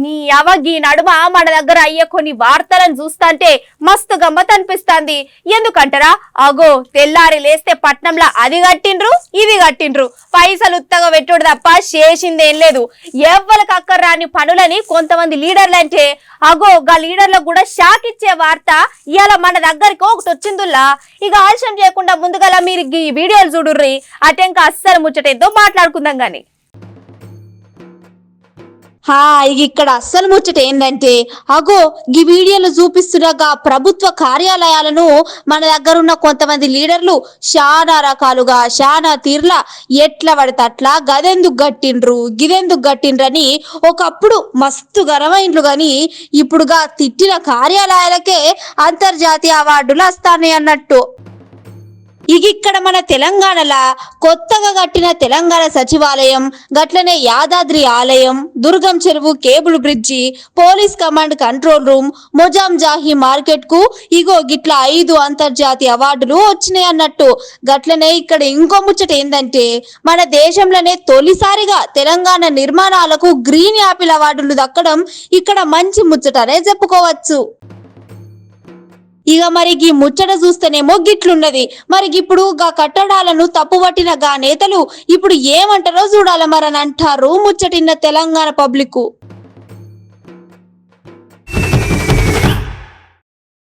నీ అవగి నడుమ మన దగ్గర అయ్యే కొన్ని వార్తలను చూస్తాంటే మస్తు గమ్మత్ అనిపిస్తాంది. ఎందుకంటారా, అగో తెల్లారి లేస్తే పట్నంలో అది కట్టిండ్రు ఇది కట్టిండ్రు, పైసలు ఉత్తగా పెట్టుడు తప్ప చేసిందేం లేదు. ఎవ్వరికి అక్కర్రాని పనులని కొంతమంది లీడర్లు అంటే అగో గా లీడర్లకు కూడా షాక్ ఇచ్చే వార్త ఇవాళ మన దగ్గరికి ఒకటి వచ్చిందుల్లా. ఇక ఆలస్యం చేయకుండా ముందుగా మీరు ఈ వీడియోలు చూడుర్రి, అటెంక అస్సలు ముచ్చటేందో మాట్లాడుకుందాం గాని. ఇక్కడ అస్సలు ముచ్చట ఏంటంటే అగో ఈ వీడియోలు చూపిస్తున్నగా ప్రభుత్వ కార్యాలయాలను మన దగ్గర ఉన్న కొంతమంది లీడర్లు చాలా రకాలుగా చాలా తీర్ల ఎట్లా పడితే అట్లా గదెందుకు గట్టిండ్రు గిదెందుకు గట్టిండ్రని ఒకప్పుడు మస్తు గరమైండ్లు గాని ఇప్పుడుగా తిట్టిన కార్యాలయాలకే అంతర్జాతీయ అవార్డులు వస్తాయి అన్నట్టు. ఇక్కడ మన తెలంగాణలో కొత్తగా కట్టిన తెలంగాణ సచివాలయం, గట్లనే యాదాద్రి ఆలయం, Durgam Cheruvu cable bridge, police command control room, Moazzam Jahi market కు ఇగో గిట్ల 5 అంతర్జాతీయ అవార్డులు వచ్చినాయి అన్నట్టు. గట్లనే ఇక్కడ ఇంకో ముచ్చట ఏందంటే మన దేశంలోనే తొలిసారిగా తెలంగాణ నిర్మాణాలకు గ్రీన్ యాపిల్ అవార్డులు దక్కడం ఇక్కడ మంచి ముచ్చటనే చెప్పుకోవచ్చు. ఇక మరి ఈ ముచ్చట చూస్తేనేమో గిట్లున్నది. మరి ఇప్పుడు గా కట్టడాలను తప్పుపట్టిన గా నేతలు ఇప్పుడు ఏమంటారో చూడాల మరని అంటారు ముచ్చటిన్న తెలంగాణ పబ్లిక్.